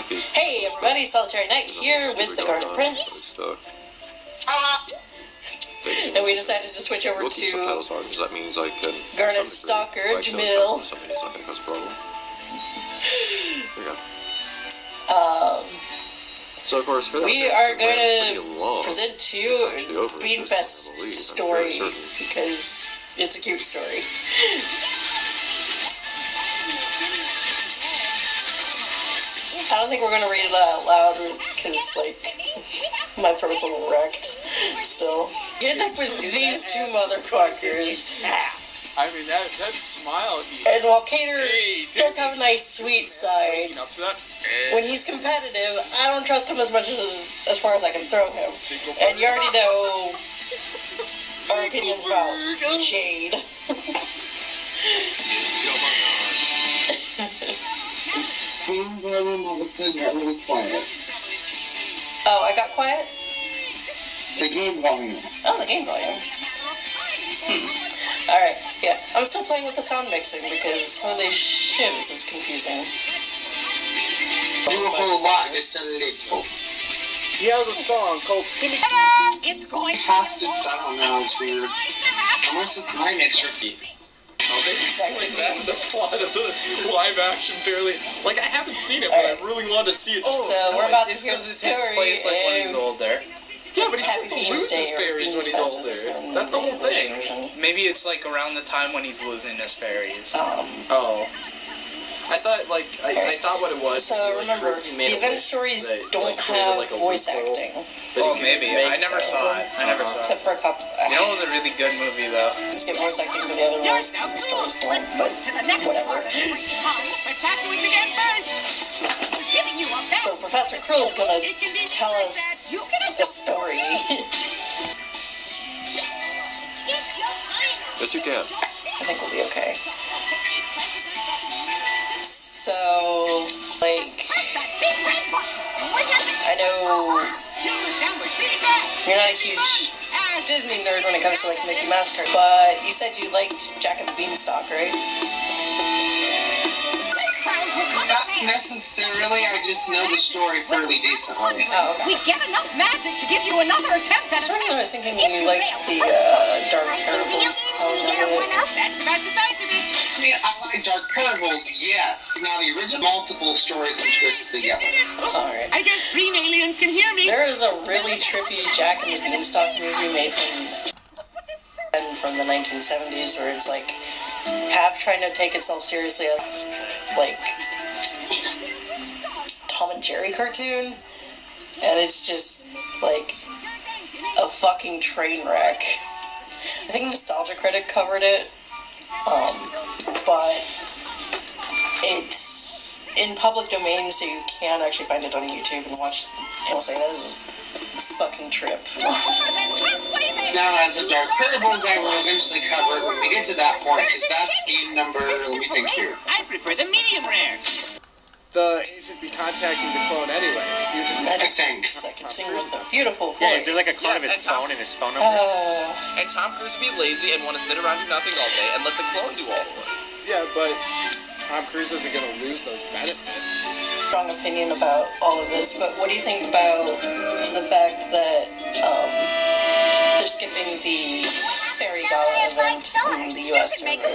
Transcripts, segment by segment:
Hey everybody, Solitary Knight here with the Oddparents. And we decided to switch over to Garnet Stalker, Jamil. So of course, for that, we are going to present to you Beanfest story because it's a cute story. I don't think we're going to read it out loud because, like, my throat's a little wrecked still. You end up with these two motherfuckers. I mean, that smile he... And while Cater does have a nice sweet side, when he's competitive, I don't trust him as much as far as I can throw him. And you already know our opinions about Jade. All of a sudden got really quiet. Oh, I got quiet? The game volume. Oh, the game volume. Alright, yeah. I'm still playing with the sound mixing because holy shit, this is confusing. Do a whole lot, just a little. He has a song called Timmy. It's going to have to, I don't know, it's weird. Unless it's my mixer. Exactly that, the plot of the live action barely. Like, I haven't seen it, but I really want to see it. So we're about to hear the story. It takes place like when he's older. Yeah, but he's supposed to lose his fairies when he's older. That's the whole thing. Maybe it's like around the time when he's losing his fairies. Oh. I thought, like, I thought what it was. So remember, the event stories don't have voice acting. Oh, maybe. I never saw it. Except for a couple. You know, it was a really good movie, though. Let's get voice acting, but the other ones, the stories don't, but whatever. So Professor Krill is going to tell us the story. Yes, you can. I think we'll be okay. So, like, I know you're not a huge Disney nerd when it comes to, like, Mickey Mouse cards, but you said you liked Jack and the Beanstalk, right? Not necessarily, I just know the story fairly decently. Oh, okay. We get enough magic to give you another attempt at it. Sorry, I was thinking you liked the Dark Parables tone of it. I mean, I like Dark Parables, yes. Now, the original multiple stories and twists together. Alright. I guess green alien can hear me. There is a really trippy Jack and the Beanstalk movie made from the 1970s where it's like half trying to take itself seriously as like Tom and Jerry cartoon, and it's just like a fucking train wreck. I think Nostalgia Critic covered it, but it's in public domain, so you can actually find it on YouTube and watch. And I'll say that is a fucking trip. Now, as the Dark Parables, I will eventually cover it when we get to that point, because that's game number, let me think here. I prefer the medium rare. The agent should be contacting the clone anyway, so you're just... I think. Second singer with a beautiful voice. Yeah, is there like a clone of his phone and his phone number? And Tom Cruise would be lazy and want to sit around do nothing all day and let the clone do all the work. Yeah, but Tom Cruise isn't going to lose those benefits. Strong opinion about all of this, but what do you think about the fact that they're skipping the Fairy Gala event in the US server?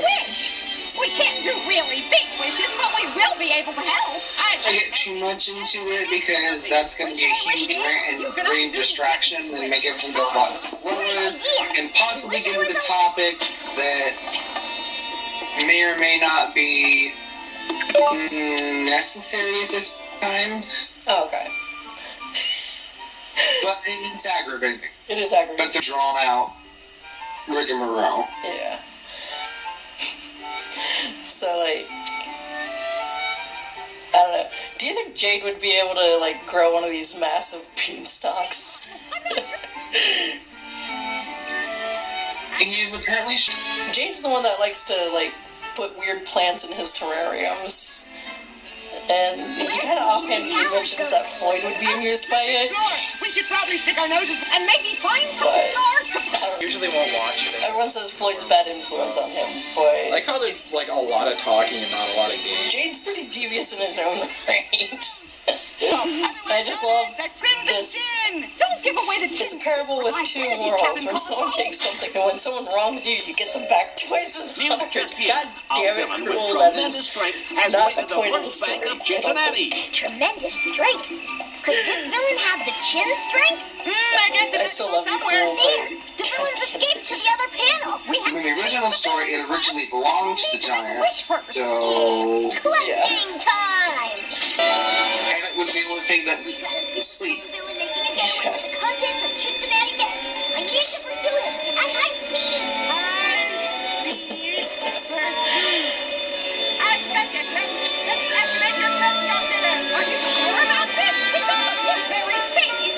We can't do really big wishes, but we will be able to help. I get too much into it because that's going to be a huge rant and brain distraction and make everything go a lot slower and possibly get into topics that may or may not be necessary at this time. Oh, okay. But it's aggravating. It is aggravating. But they're drawn out rigmarole. Yeah. So, like, I don't know. Do you think Jade would be able to, like, grow one of these massive beanstalks? He's apparently... Jade's the one that likes to, like, put weird plants in his terrariums. And he kind of offhandedly mentions that Floyd would be amused by it. We should probably stick our noses and maybe find some But stars. Usually won't watch it. everyone says Floyd's a bad influence on him, but Like how there's like a lot of talking and not a lot of games. Jade's pretty devious in his own right. I just love this. Don't give away the It's a parable with two morals. When someone takes something and when someone wrongs you, you get them back twice as hard. God damn it, cruel. That is not the point of the story. Tremendous strength. Could this villain have the chin strength? I still love you, cruel. The villain's escaped to the other panel. In the original story, it originally belonged to the Giants, so... Collecting time! And it was the only thing that was sleep. Villain making a getaway with the contents of Cincinnati Gas. I need to pursue him at high speed. Are you sure about this? It's a very crazy.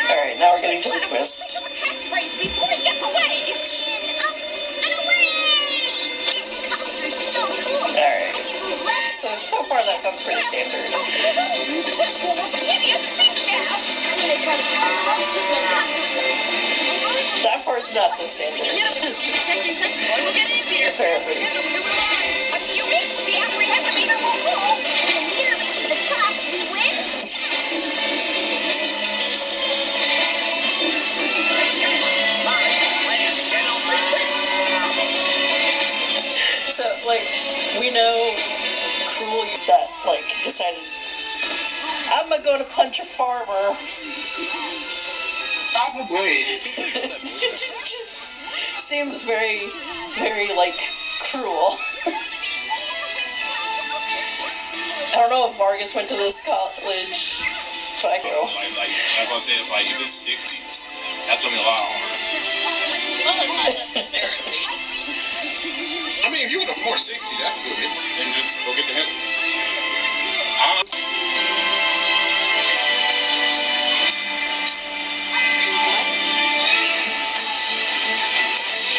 Alright, now we're getting to the twist. Alright. So far that sounds pretty standard. That part's not so standard. Apparently. So, like, we know Cruel that, like, decided, I'm gonna go to punch a farmer. Probably. It just seems very, very, like, cruel. I don't know if Vargas went to this college, but I go. Like I said, like, if it's 60, that's gonna be a lot harder. I mean, if you can afford 60, that's good. Then just go get the headset.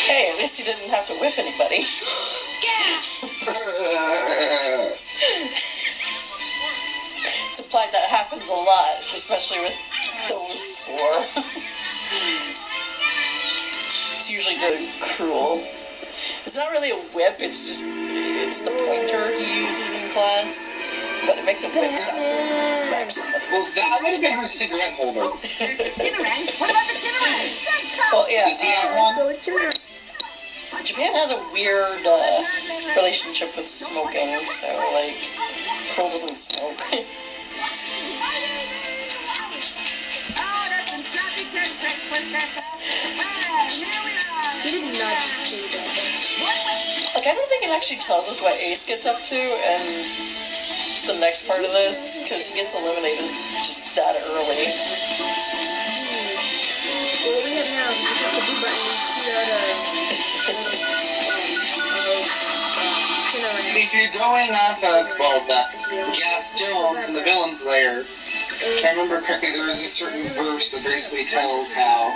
Hey, at least he didn't have to whip anybody. Gas! It's implied that happens a lot, especially with those four. It's usually really cruel. It's not really a whip, it's the pointer he uses in class, but it makes a whip sound and smacks somebody. Well, that would have been her cigarette holder. What about the cigarette? Well, yeah, Does he have one? Japan has a weird relationship with smoking, so, like, Cruel doesn't smoke. He did not say that. Like, I don't think it actually tells us what Ace gets up to in the next part of this, because he gets eliminated just that early. Well, we have now, you just the blue button, you see that, If you're going off of, well, the Gaston from the Villain's Lair, if I remember correctly, there was a certain verse that basically tells how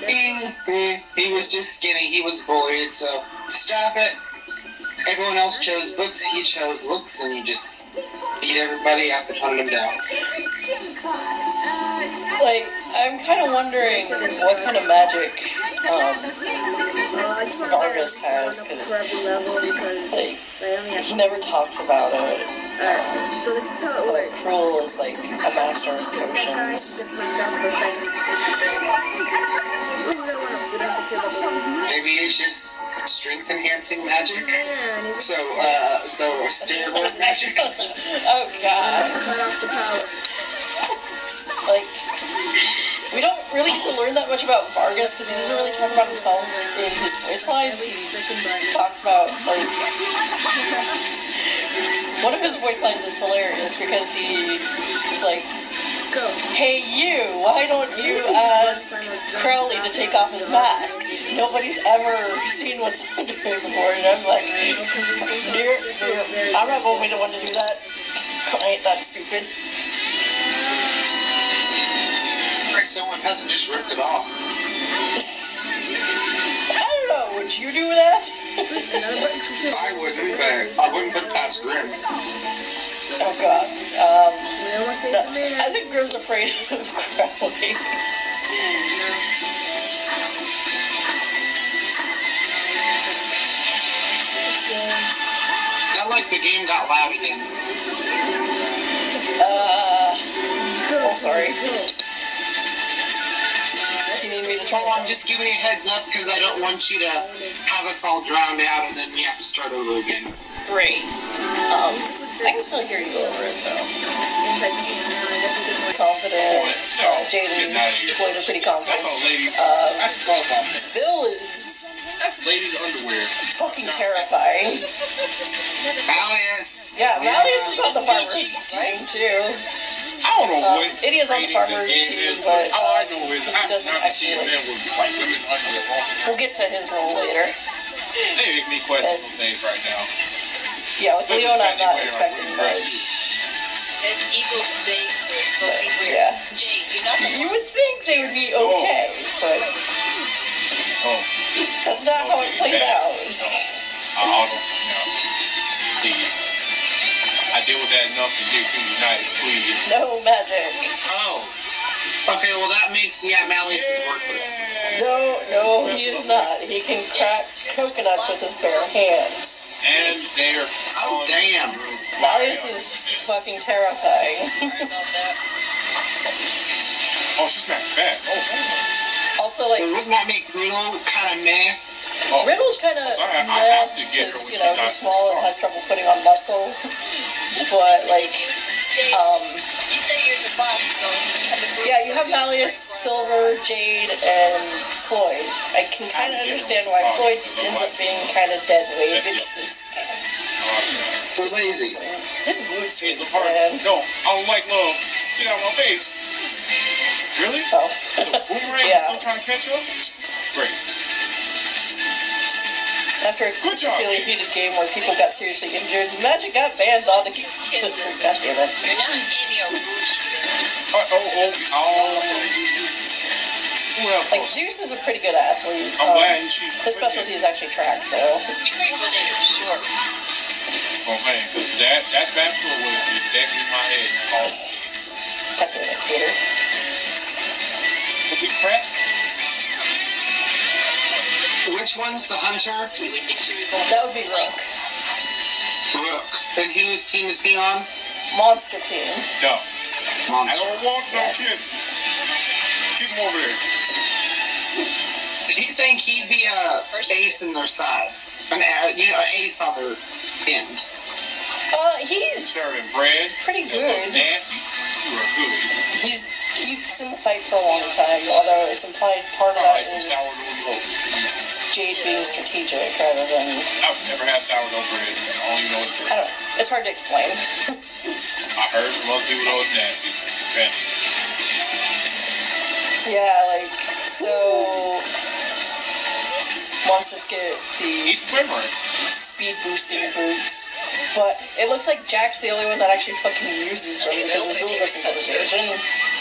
he was just skinny, he was bullied, so stop it. Everyone else chose books, he chose looks, and he just beat everybody up and hunted them down. Like, I'm kind of wondering what kind of magic Vargas has, because like, he never talks about it. Alright, so this is how it works. Cruel is like a master of potions. Maybe it's just strength enhancing magic. So steroid magic. Oh god. Like, we don't really get to learn that much about Vargas because he doesn't really talk about himself in his voice lines. He talks about, like, one of his voice lines is hilarious because he's like, hey you, why don't you ask Crowley to take off his mask? Nobody's ever seen what's under him before, and I'm like, I'm not going to be the one to do that. I ain't that stupid. Someone hasn't just ripped it off. I don't know, would you do that? I wouldn't, but I wouldn't put past Grim. Oh god. I think Grim's afraid of Crowley. the game got loud again. Oh, sorry. Do you need me to turn I'm just giving you a heads up because I don't want you to have us all drowned out and then we have to start over again. Great. I can still hear you over it, though. Confident. Jaden and Floyd are pretty confident. That's all ladies. That's all about that. Phil is... That's ladies' underwear. fucking terrifying. Malleus! Yeah, Malleus is on the farmer's team, too. I don't know what. It is on the farmer's team, but all I know is I've never seen men with like women underwear. We'll get to his role later. They make me question some things right now. Yeah, with Leon, I'm not expecting much. It's equal thing. Yeah. Jay, you're not the You would think they would be okay, but that's not how it plays out. I don't know. Please. I deal with that enough to get to United, please. No magic. Oh. Okay, well that makes, Malleus is worthless. No, he is not. He can crack coconuts with his bare hands. And they're... Oh, damn. Malleus is fucking terrifying. Oh, she smacked back. Oh. Also, like... Wouldn't that make Riddle kind of meh? Oh. Riddle's kind of meh, because, you know, he's small and has trouble putting on muscle. But, like, yeah, you have Malleus, Silver, Jade, and Floyd. I can kind of understand why Floyd ends up being kind of dead weight. We're lazy. This mood swings, man. No, I don't like love. Get out of my face. Really? Oh. Boomerang is still trying to catch up? Great. After a particularly heated game where people got seriously injured, Magic got banned altogether. God damn it. You're not in your boots. Who else? Like, Deuce is a pretty good athlete. I'm glad his specialty is actually track, though. Oh man, because that's basketball was exactly my head. After that, Peter. Did we crack? Which one's the hunter? That would be Rook. Rook. And whose team is he on? Monster Team. No. Monster. I don't want no kids. Keep them over there. Do you think he'd be a ace in their side? An ace on their end? He's serving bread. Pretty good. Nasty. You are good. He's keeps in the fight for a long time, although it's implied part of that is Jade being strategic rather than... I've never had sourdough bread. I don't even know what's I don't know. It's hard to explain. I heard from other people though it's nasty. Okay. Yeah, like, so... Monsters get the speed boosting boots. But it looks like Jack's the only one that actually fucking uses them because Azul doesn't get evasion.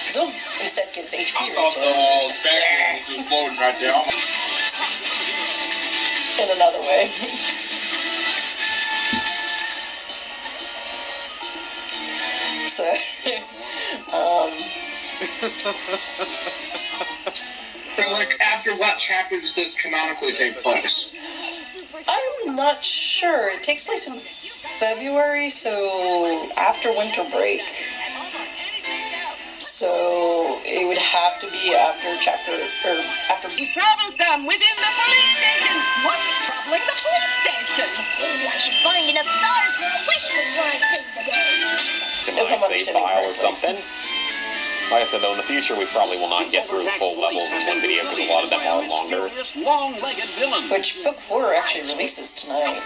Azul instead gets HP I thought the spatula was just floating right there. In another way. So, But like, after what chapter does this canonically take place? I'm not sure. It takes place in February, so after winter break. So it would have to be after chapter, or after... Troublesome within the police station! What's troubling the police station? I should find enough stars for a waiting line today. To my save file or something. Like I said, though, in the future, we probably will not get through full levels in one video because a lot of them are longer. Which Book 4 actually releases tonight.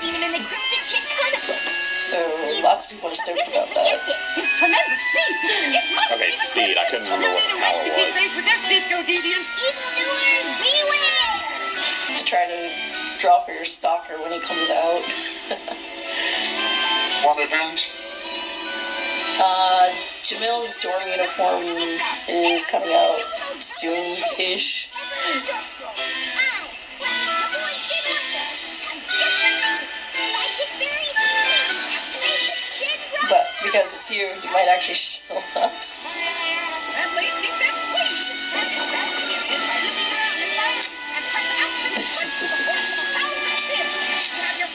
So lots of people are stoked about that. Okay, speed. I couldn't remember what the power was. To try to draw for your stalker when he comes out. What event? Jamil's dorm uniform is coming out soon-ish. But because it's you, you might actually show up.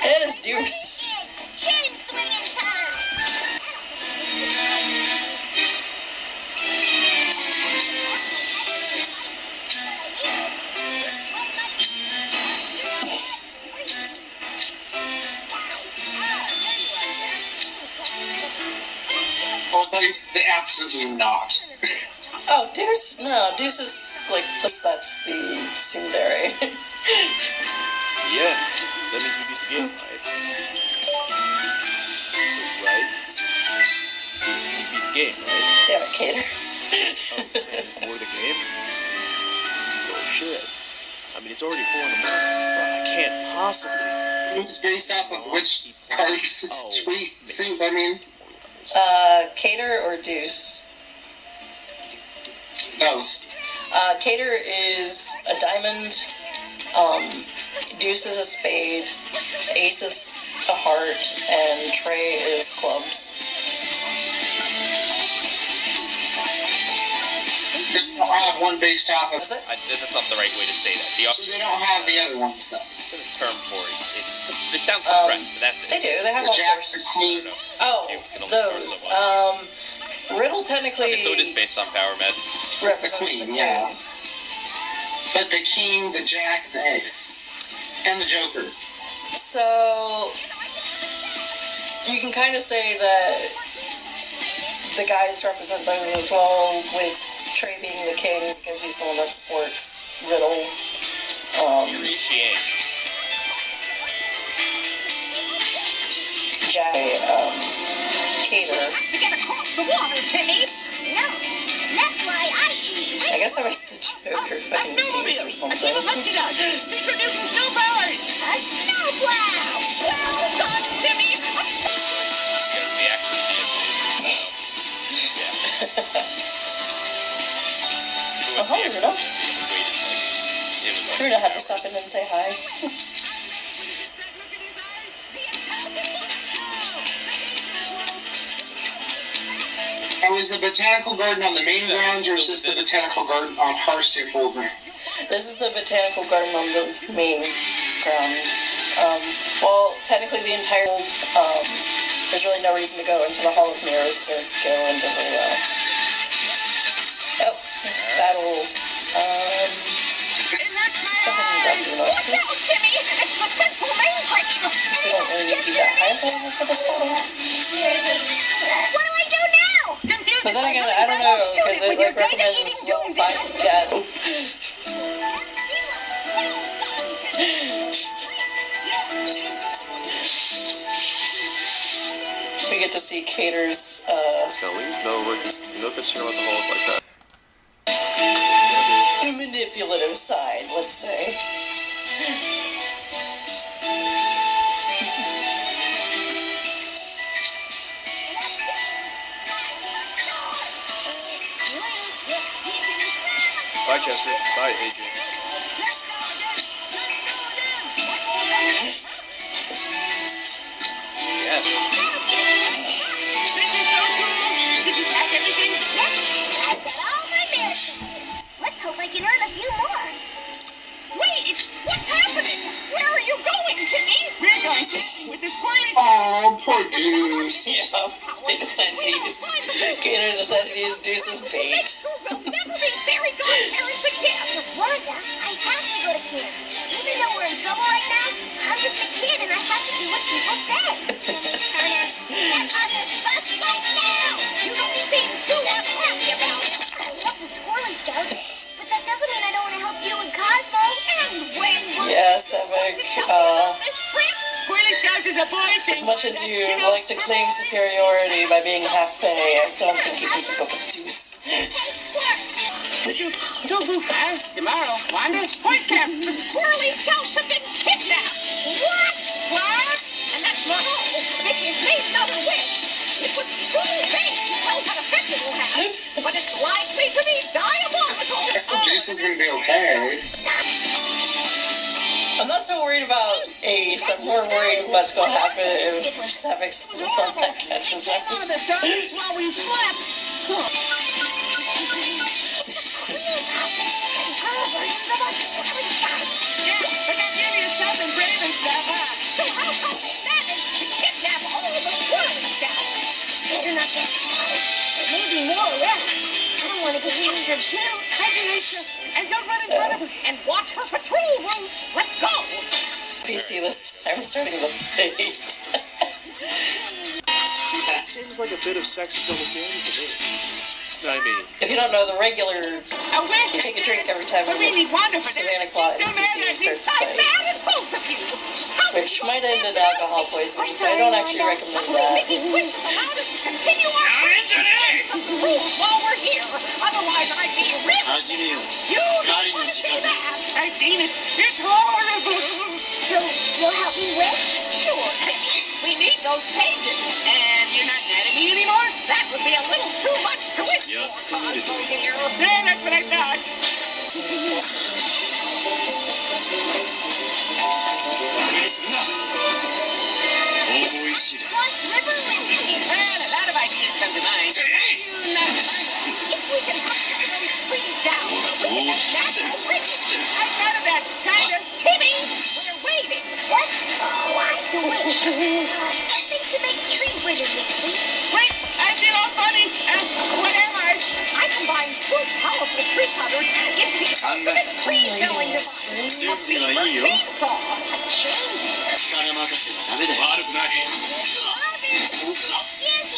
And it's Deuce. Absolutely not. Oh, Deuce? No, Deuce is like, that's the tsundere. Yeah, that means we beat the game, right? Right? We beat the game, right? Damn it, Cater. Oh, more the game? Oh, shit. I mean, it's already 4 in the morning, but I can't possibly. It's based off of which party's tweet suit, I mean. Cater or Deuce? Both. Cater is a diamond, Deuce is a spade, Ace is a heart, and Trey is clubs. They don't have one based off of... Is it? That's not the right way to say that. So they don't have the other ones, though. There's a term for it. It sounds compressed, but that's it. They do, they have The all Jack, those. the Queen. Oh, those. Riddle technically Okay, so it is based on power, Med. represents The Queen, the yeah. But the King, the Jack, the Ace, and the Joker. So you can kind of say that the guys represent those as well, with Trey being the king because he's the one that supports Riddle. Jack, Cater. You gotta cross the water, Timmy. No, that's why I guess I was the Joker fucking Deuce or something. Introducing snowbird. A snowplow. Well done, Timmy. Oh, hi, Rudolph. Rudolph had to stop in and say hi. Was the botanical garden on the main grounds, or is this the botanical garden on Hearthstone Boulder? This is the botanical garden on the main ground. Well, technically the entire there's really no reason to go into the Hall of Mirrors to go into the battle. Watch out, Timmy. It's the central main crate. We don't really need to be that high of a level for this battle. What do I do now? But then again, I don't know, because it like recommends level 5 gas. We get to see Cater's, No concern about the hall like that. manipulative side, let's say. Bye, Chester. Bye, Adrian. Yes. Did you pack everything? Yes. I've got all my medicine. Let's hope I can earn a few more. Wait, what's happening? Where are you going, Timmy? We're going with the squirrel. Oh, poor Deuce. Yeah, they decided to use, Cater decided to use Deuce's bait. We'll never be fairy godparents again. Wanda, I have to go to camp. Even though we're in trouble right now, I'm just a kid and I have to do what people say. Turner, get on this bus right now. You don't seem too unhappy about it. I love the squirrely scouts, but that doesn't mean I don't want to help you and Cosmo and Wayne. Yeah, Sevik, as much as you like to claim superiority by being half Fae, I don't think you can keep up with Deuce. Don't move fast. Tomorrow, Wanda's point camp. The squirrely scouts have been kidnapped. What? And that's not all. Mickey's made another wish. It was too big to tell what effect it will have, but it's likely to be diabolical. Deuce is gonna be okay. I'm not so worried about Ace, I'm more worried what's going to happen if Sevik's the one that catches him. One of the guns while we slept. Maybe more left. I don't want to get injured too. And don't run in front of her. And watch her patrol route. Let's go. PC this time, starting the fate. seems like a bit of sexist double standard to me. I mean, if you don't know, the regular, you take a drink every time Savannah Claw NPC starts to fight. Which might end in alcohol poisoning, so I don't actually recommend that. While we're here, otherwise I'd be ripped. You don't want to do that. I've seen it. It's horrible. So, you'll help me with? Sure. We need those pages. And you're not mad at me anymore? That would be a little too much to wish for, Cosmo dear. Yeah, that's what I thought. And a lot of ideas come to mind. If we can hunt those trees down, we can national riches. I thought of that kind of Timmy. We're waiting. What? Oh, I wish. Something to make tree bridges with, please. Wait, I did all funny. What am I? I combine two powerful tree cutters to get the tree felling device. A beaver chainsaw. A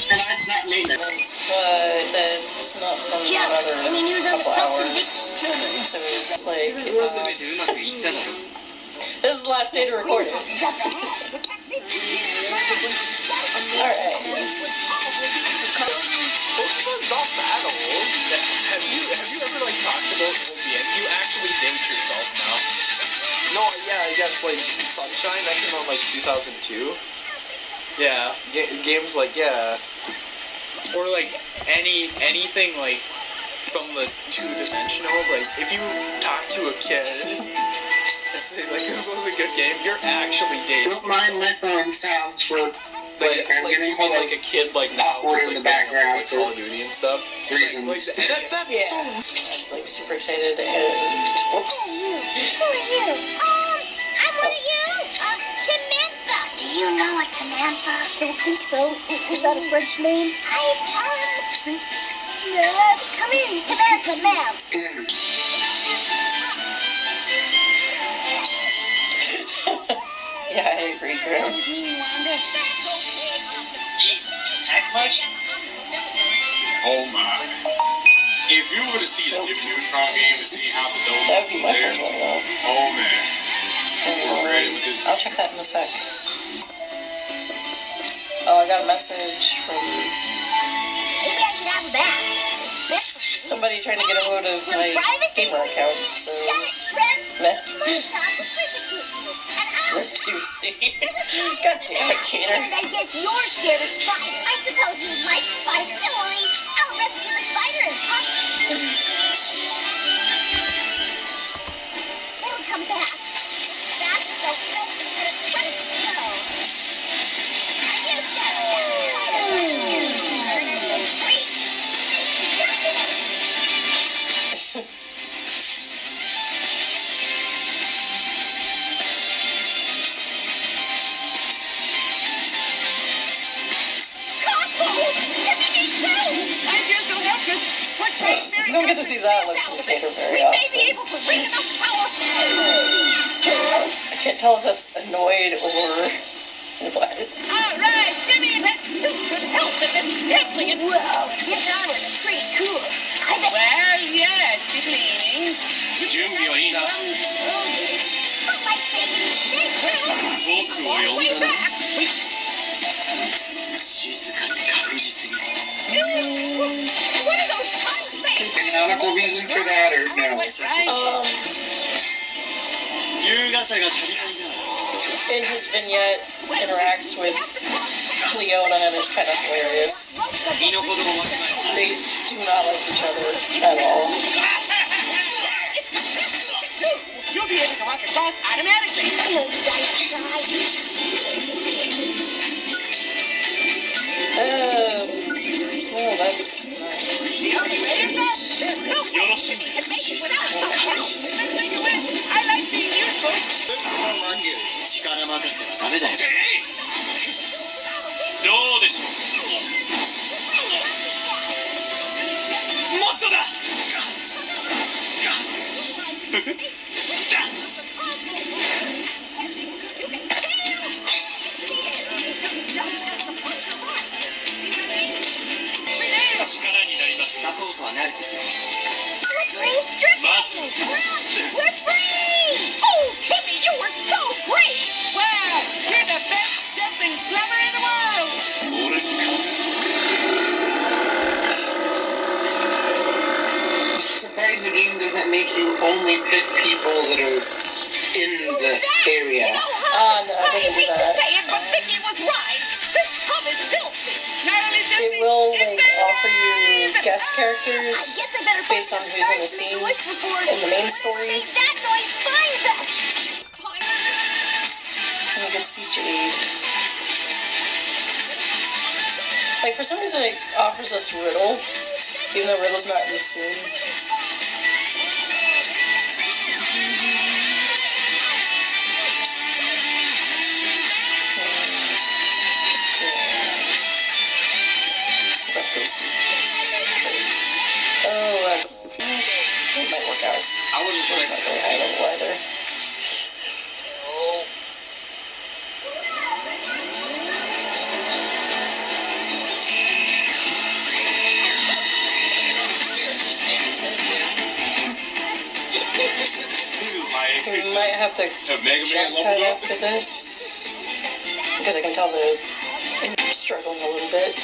And that's not maintenance. But that's not from another couple hours. So it's like, this is the last day to record it. Alright. Pokemon's not that old. Have you ever like talked about the end? You actually date yourself now. No, yeah, I guess like Sunshine, that came out like 2002. Yeah, games like, yeah. Or like anything like from the two-dimensional, like if you talk to a kid and say like this was a good game, you're actually dating. Don't mind my phone sounds for like a kid like awkward in the background like Call of Duty and stuff. Reasons. That's yeah. so Like super excited and whoops. Who are you? I'm one of you. Samantha. Do you know a Samantha? I don't think so. Is that a French name? Come in, Samantha, ma'am. Yeah, I agree, Graham. Oh my. If you were to see the new Neutron game and see how the dome That would be was my there, favorite one, though. oh man. We're ready with this. I'll check that in a sec. Oh, I got a message from Maybe I should have him back. somebody trying to get a hold of my gamer account, so meh. Juicy. God damn it, Keater. And I guess you're scared of spiders. I suppose you like spiders. Don't worry, I'll rescue the spider and pop. It'll come back. That's so right. So. You don't get to see that look from Keater very often. I can't tell if that's annoyed or what. Alright, Jimmy, that suit should help if it's tickling. Well, get on with it. Pretty cool. Well, yeah, it's cleaning. What are those Canonical reason for that, or no? In his vignette, interacts with Cleona, and it's kind of hilarious. They do not like each other at all. You'll be able to walk across automatically. Oh, that's nice. The only way is that there's no way you can make it without help. I like being useful. characters based on who's in the scene in the main story. And you can see Jade. Like, for some reason, it offers us Riddle, even though Riddle's not in the scene. It might work out. I wouldn't expect Not very high level either. So we might have to jump cut after this, because I can tell I'm struggling a little bit.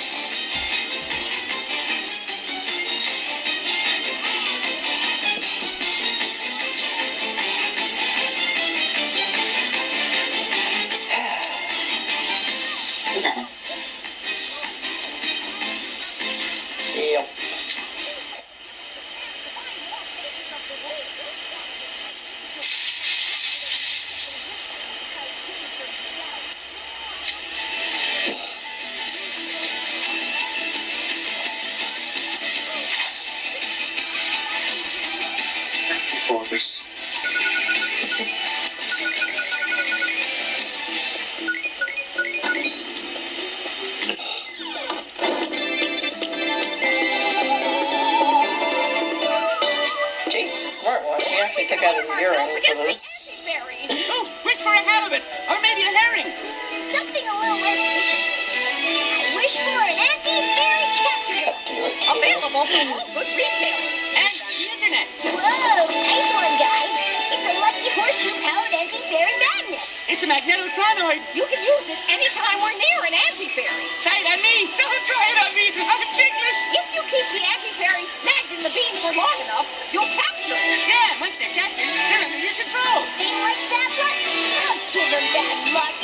Yep. He actually took out his earring for this. Oh, wish for a halibut, or maybe a herring. Something a little less. I wish for an anti-fairy capture. Available from all good retailers and on the internet. Whoa, nice one, guys. It's a lucky horseshoe-powered anti-fairy magnet. It's a magnetotronoid. You can use it anytime we're near an anti-fairy. Try it on me. Don't try it on me. I'm ticklish. If you keep the anti-fairy snagged in the beam for long enough, you'll capture it. Yeah, once they're captured, they're under your control. They like that luck? I'll give them that luck.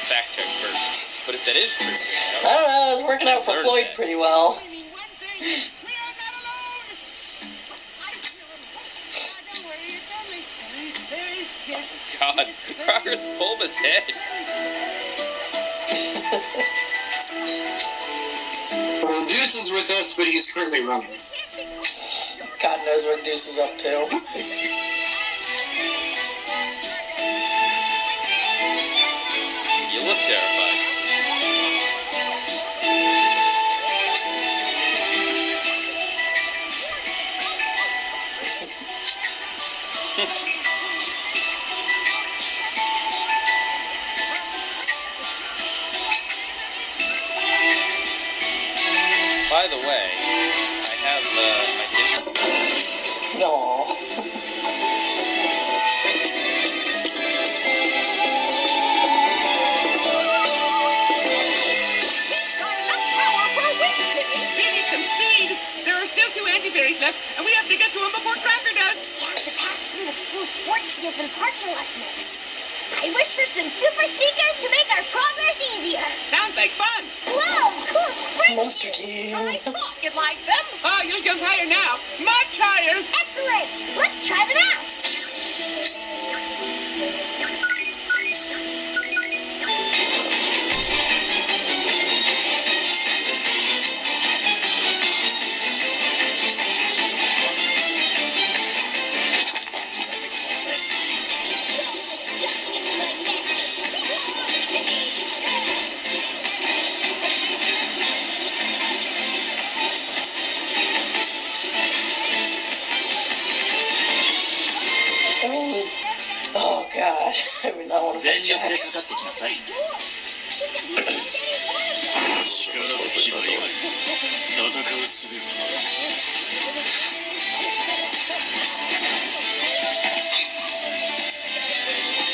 Fact check first. But if that is true, I don't know, it's working out for Floyd pretty well. God, Crocker's bulbous head. Well, Deuce is with us, but he's currently running. God knows what Deuce is up to. You look terrified. By the way, I have my dish. No. Anti-fairies left, and we have to get to him before Cracker does. We have to pass through the school sports field and parking lot next. I wish for some super sneakers to make our progress easier. Sounds like fun. Whoa, cool sprint. Monster Team. I thought you'd like them. Oh, you'll jump higher now. Much higher. Excellent. Let's try them out. I mean, oh god, I would not want to fight Jack.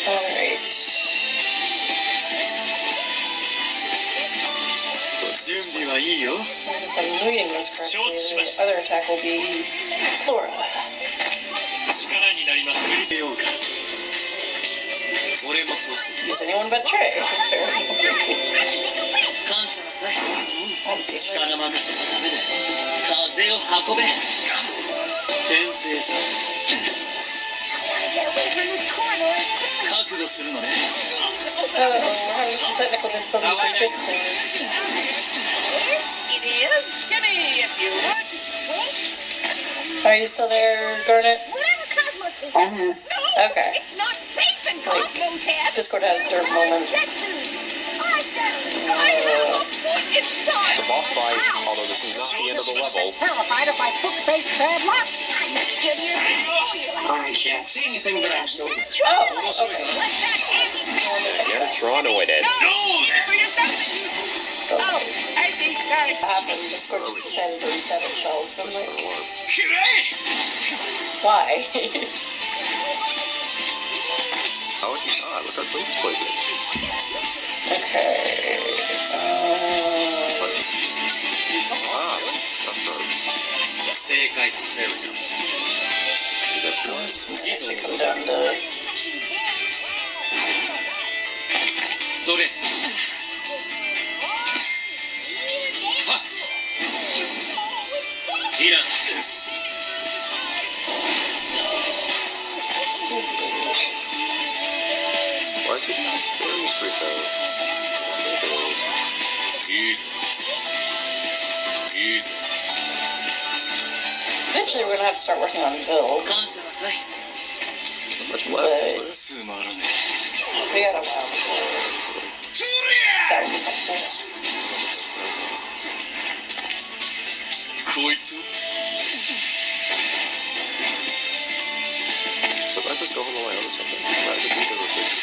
Alright. If I'm reading this correctly, the other attack will be Flora. Use anyone but Trey. Oh, we're having some technical difficulties with Discord. It is. Jimmy, if you would. Are you still there, Garnet? Whatever Cosmo says. No, okay. It's not safe in Cosmo Cast. Discord had a dirt moment. The boss fight, although this is not the end of the level. Terrified of my book-based bad luck. I'm skinnier than I can't see anything, but I'm still here. Oh, okay. You're Toronto with it. Oh, I think What happened? Discord just decided to reset itself. I'm like, why? How would you not? Look how close this place is. Okay. There we go. Let's actually come down to... Why is he sparing this freak out? Eventually we're gonna have to start working on Bill. Not much left, is there? We got a while before that would be helpful. So if I just go home on my own or something, I could do the rotation.